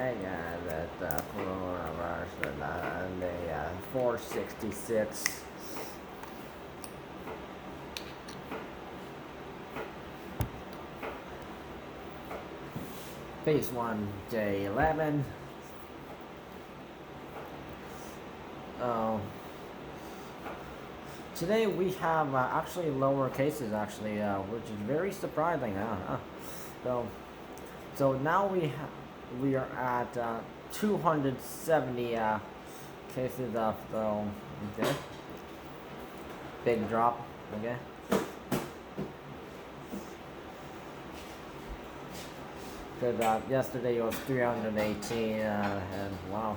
Okay, yeah, that coronavirus and the 466. Phase 1, D11. Today we have actually lower cases, actually, which is very surprising. So now we are at 270 cases of okay, big drop. Okay. Because yesterday it was 318, and wow.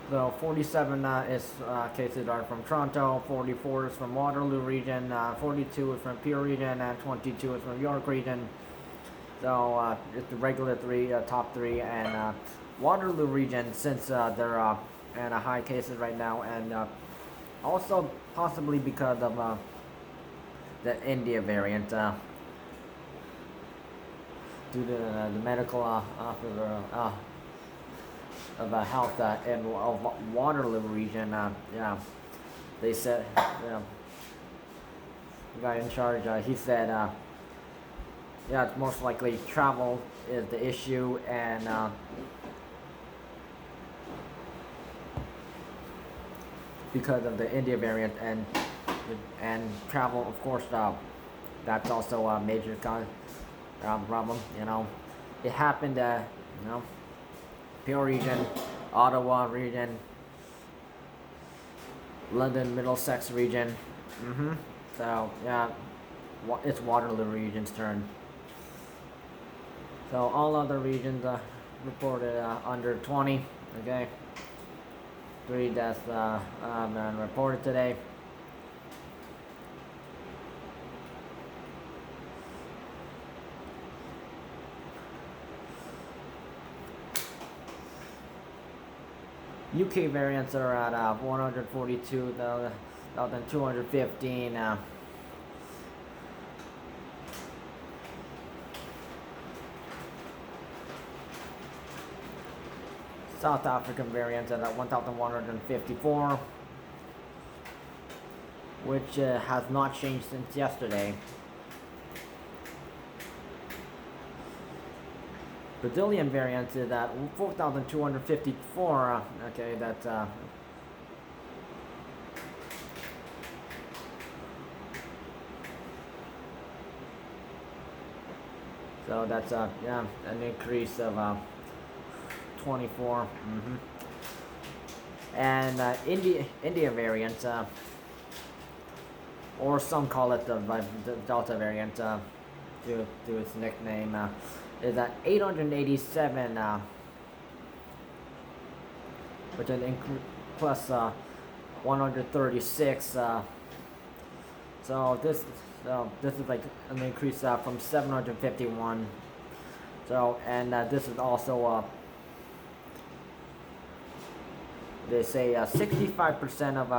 So 47 cases are from Toronto, 44 is from Waterloo Region, 42 is from Peel Region, and 22 is from York Region. So it's the regular top three, and Waterloo Region, since they're at a high cases right now, and also possibly because of the India variant, due to the medical officer of health in Waterloo Region. Yeah, they said, the guy in charge, he said, yeah, it's most likely travel is the issue, and because of the India variant, and travel, of course, that's also a major problem. It happened, Peel Region, Ottawa Region, London Middlesex Region. So yeah, it's Waterloo Region's turn. So all other regions reported under 20. Okay, 3 deaths been reported today. UK variants are at 142,215. South African variant at 1,154, which has not changed since yesterday. Brazilian variant is at 4,254. Okay, that's so that's yeah, an increase of 24. And India variant, or some call it the Delta variant, due to its nickname, is at 887, which is plus 136. So this is like an increase from 751. So, and this is also they say 65% of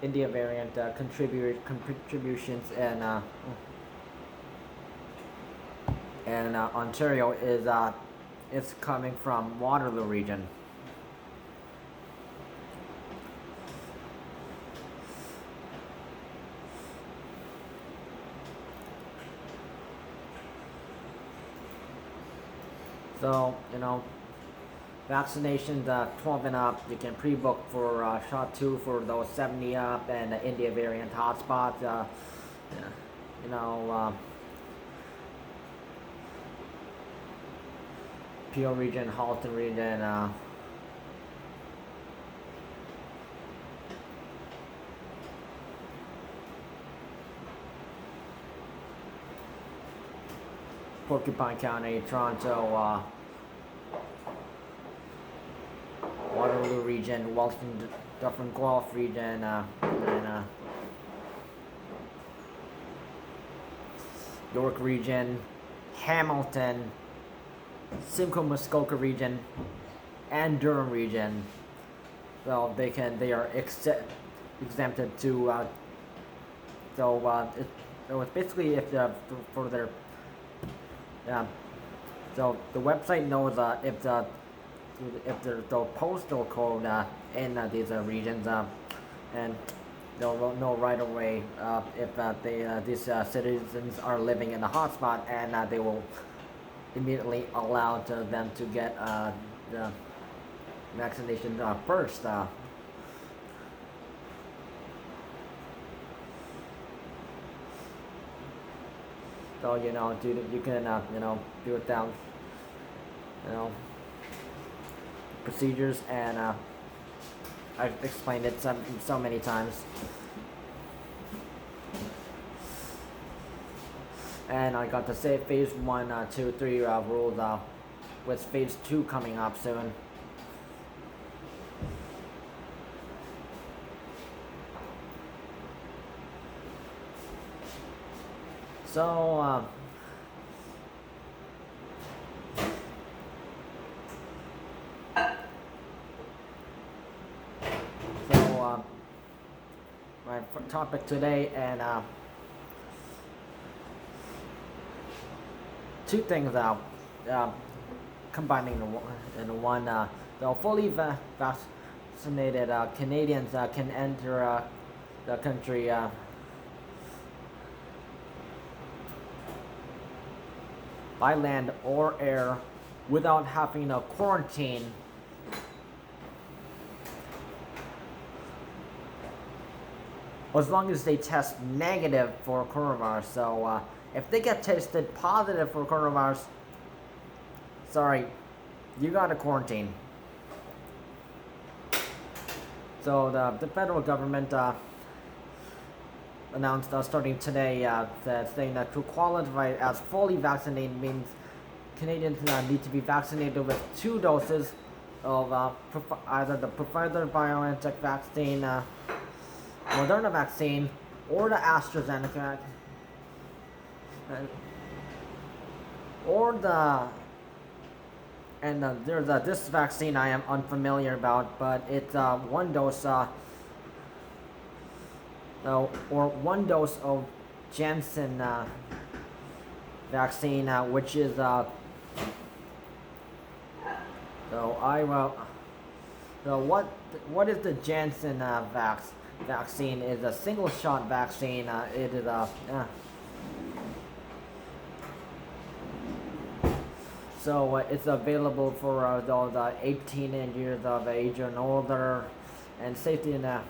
India variant contributions, and Ontario is it's coming from Waterloo Region. So vaccinations 12 and up, you can pre-book for shot 2 for those 70 up, and the India variant hotspots. Peel Region, Halton Region, Porcupine County, Toronto, Waterloo Region, Wellington, Dufferin Guelph Region, and York Region, Hamilton, Simcoe Muskoka Region, and Durham Region. so they are exempted to. So it's basically if for their so the website knows if there's the postal code in these regions, and they'll know right away if these citizens are living in a hotspot, and they will immediately allow them to get the vaccination first. So you can do it down, procedures, and I've explained it so many times. And I got to say phase 1, 2, 3 rules with phase 2 coming up soon. So my topic today, and two things combining in one. The fully vaccinated Canadians can enter the country by land or air without having a quarantine as long as they test negative for coronavirus. So if they get tested positive for coronavirus, sorry, you got a quarantine. So the federal government announced starting today that saying that to qualify as fully vaccinated means Canadians need to be vaccinated with 2 doses of either the Pfizer-BioNTech vaccine, Moderna vaccine, or the AstraZeneca, or there's this vaccine I am unfamiliar about, but it's 1 dose or 1 dose of Janssen vaccine, which is what is the Janssen vaccine? Is a single shot vaccine. It is so it's available for those 18 years of age and older, and safety in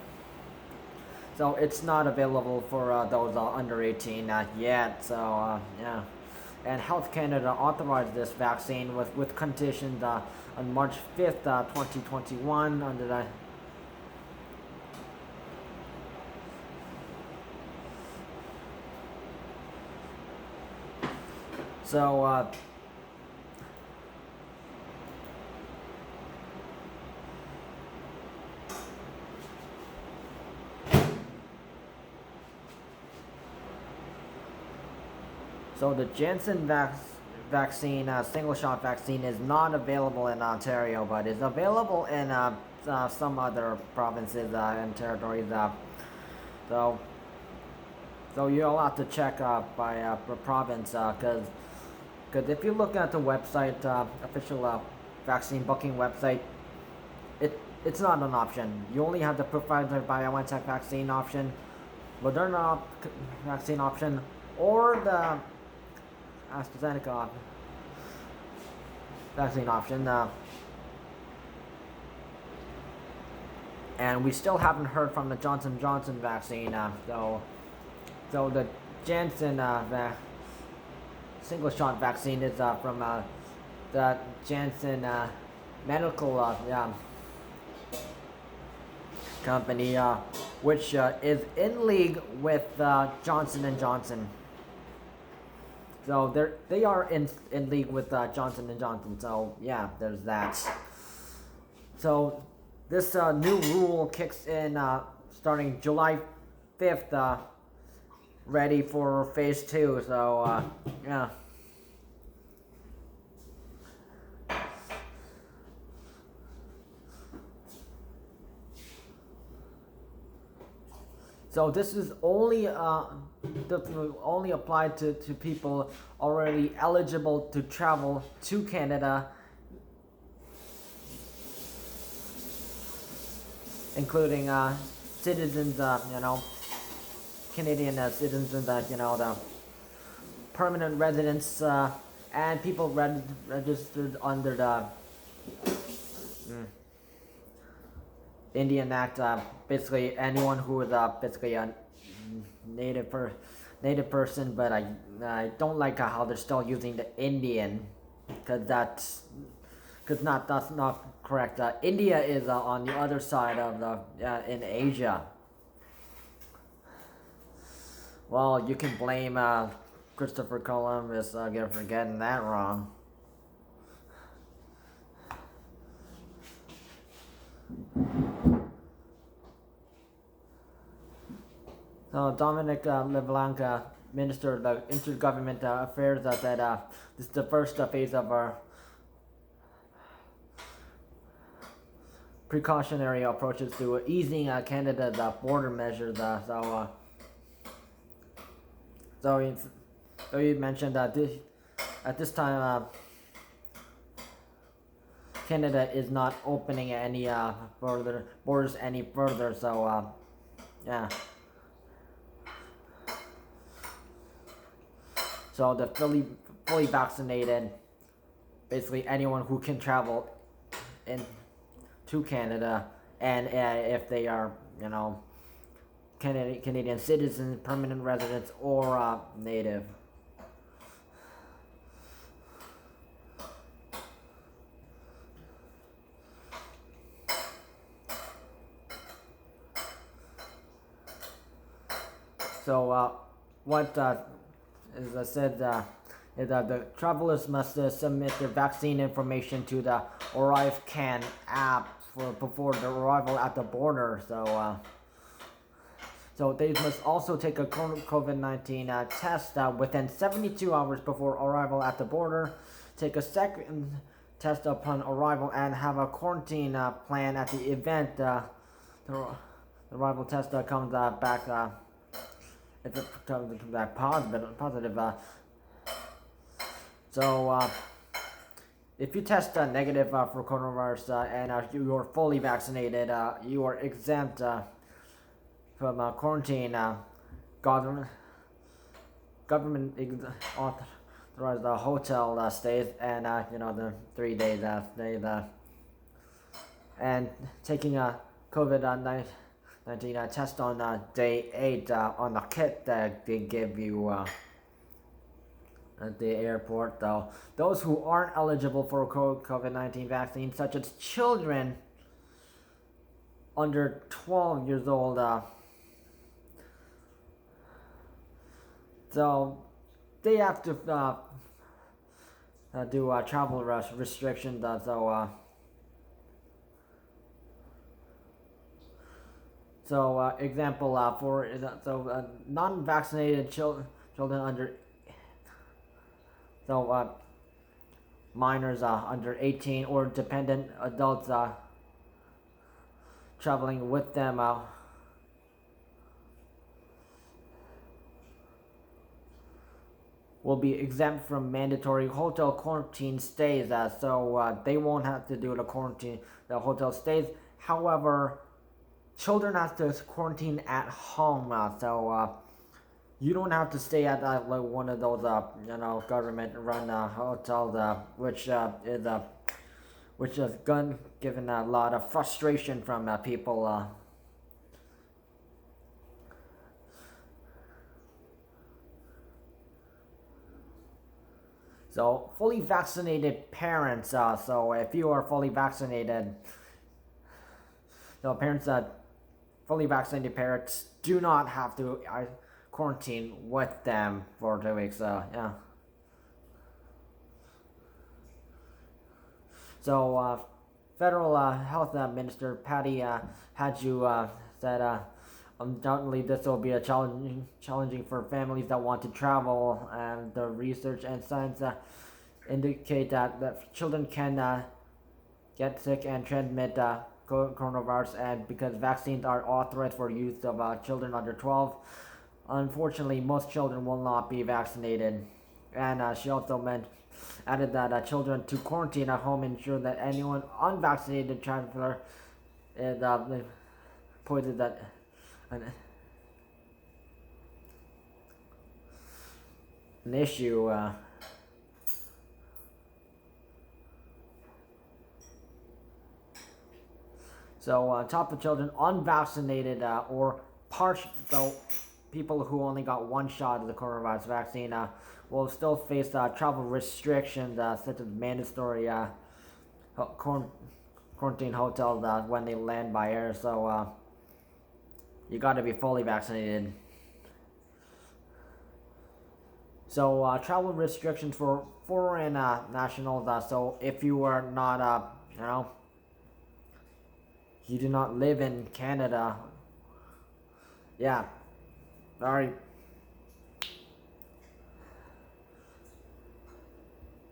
so it's not available for those under 18 yet. So yeah, and Health Canada authorized this vaccine with conditions on March 5th, 2021 under the so So the Janssen vaccine, single-shot vaccine, is not available in Ontario, but is available in some other provinces and territories. So you'll have to check by province, because if you look at the website, official vaccine booking website, it's not an option. You only have the Pfizer-BioNTech vaccine option, Moderna vaccine option, or the AstraZeneca vaccine option, and we still haven't heard from the Johnson & Johnson vaccine. So the Janssen single-shot vaccine is from the Janssen medical company, which is in league with Johnson & Johnson. So they are in league with Johnson & Johnson. So yeah, there's that. So this new rule kicks in starting July 5th, ready for phase 2. So yeah. So this is only only applied to people already eligible to travel to Canada, including citizens, Canadian citizens, the permanent residents, and people registered under the Indian Act. Basically, anyone who is basically a native person, but I don't like how they're still using the Indian, because that's not correct. India is on the other side of the in Asia. Well, you can blame Christopher Columbus for getting that wrong. So Dominic LeBlanc, Minister of Intergovernment Affairs, said this is the first phase of our precautionary approaches to easing Canada's border measures. So you mentioned that at this time Canada is not opening any borders any further. So yeah. So the fully vaccinated, basically anyone who can travel to Canada, and if they are Canadian citizens, permanent residents, or native. So what as I said, is that the travelers must submit their vaccine information to the ArriveCan app before the arrival at the border. So they must also take a COVID-19 test within 72 hours before arrival at the border, take a second test upon arrival, and have a quarantine plan at the event the arrival test comes back. If it comes back positive. So if you test negative for coronavirus and you are fully vaccinated, you are exempt from quarantine. Government authorized hotel stays and the 3 days stay and taking a COVID-19 test on day 8 on the kit that they give you at the airport. Though those who aren't eligible for COVID-19 vaccine, such as children under 12 years old, so they have to do travel restrictions. So example for non-vaccinated children under minors under 18 or dependent adults traveling with them will be exempt from mandatory hotel quarantine stays. So they won't have to do the hotel stays. However, children have to quarantine at home, so you don't have to stay at like one of those government-run hotels, which has given a lot of frustration from people. So fully vaccinated parents. So if you are fully vaccinated, so parents that fully vaccinated parents do not have to quarantine with them for 2 weeks. Yeah. So federal health minister Patty Haju said undoubtedly this will be challenging for families that want to travel, and the research and science indicate that children can get sick and transmit coronavirus, and because vaccines are authorized for use of children under 12, unfortunately, most children will not be vaccinated. And she also added that children to quarantine at home ensure that anyone unvaccinated traveler is pointed that an issue. So on top of children, unvaccinated or partial, so people who only got one shot of the coronavirus vaccine will still face travel restrictions such as mandatory quarantine hotels when they land by air. So you got to be fully vaccinated. So travel restrictions for foreign nationals. So if you are not, you do not live in Canada. Yeah, sorry.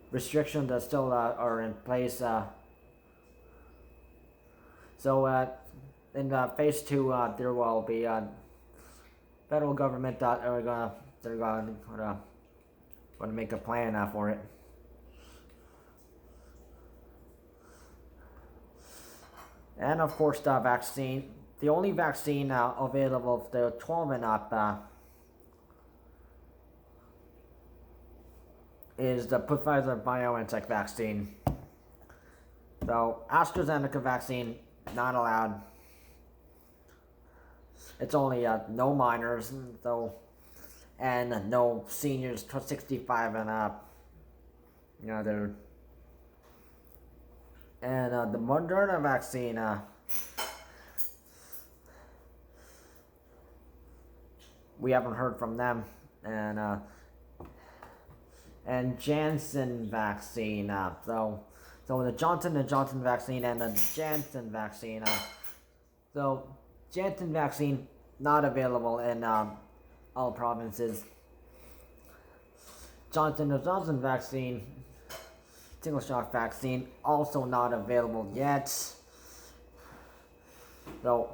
Restrictions that still are in place. So in phase 2, there will be federal government that are gonna make a plan for it. And of course, the vaccine. The only vaccine available for the 12 and up is the Pfizer-BioNTech vaccine. So AstraZeneca vaccine not allowed. It's only no minors, and no seniors 65 and up. They're. And the Moderna vaccine, we haven't heard from them. And Janssen vaccine, so the Johnson & Johnson vaccine and the Janssen vaccine. So Janssen vaccine not available in all provinces. Johnson & Johnson vaccine, single shot vaccine, also not available yet. So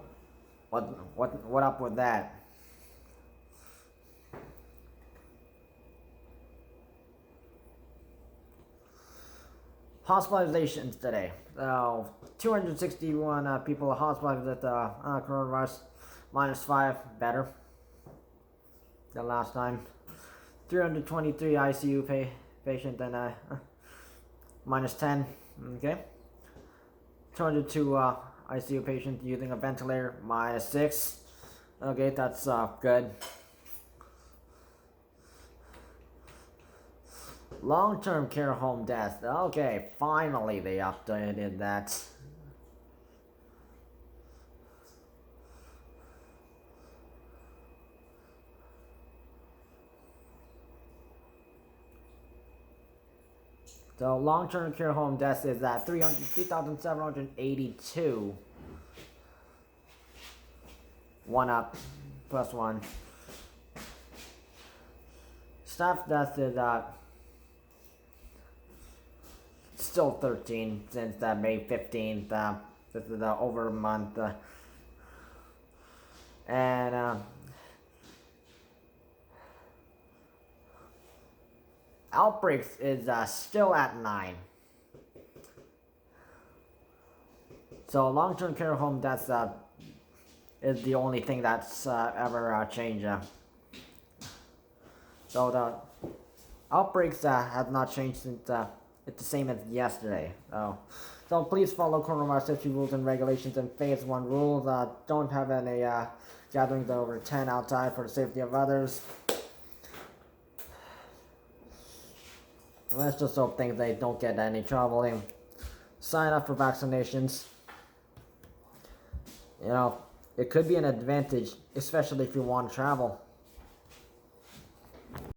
what up with that? Hospitalizations today. 261 people hospitalized with coronavirus, -5, better than last time. 323 ICU patient and -10. Okay. 202 ICU patient using a ventilator, -6. Okay, that's good. Long-term care home death. Okay, finally they updated that. So long-term care home deaths is at 3,782. One up, +1. Staff deaths is still 13 since May 15th. This is over a month. And outbreaks is still at 9. So long-term care home deaths is the only thing that's ever changed. So the outbreaks have not changed since it's the same as yesterday. So please follow coronavirus safety rules and regulations and phase 1 rules. Don't have any gatherings over 10 outside for the safety of others. Let's just hope they don't get any trouble. Sign up for vaccinations. It could be an advantage, especially if you want to travel.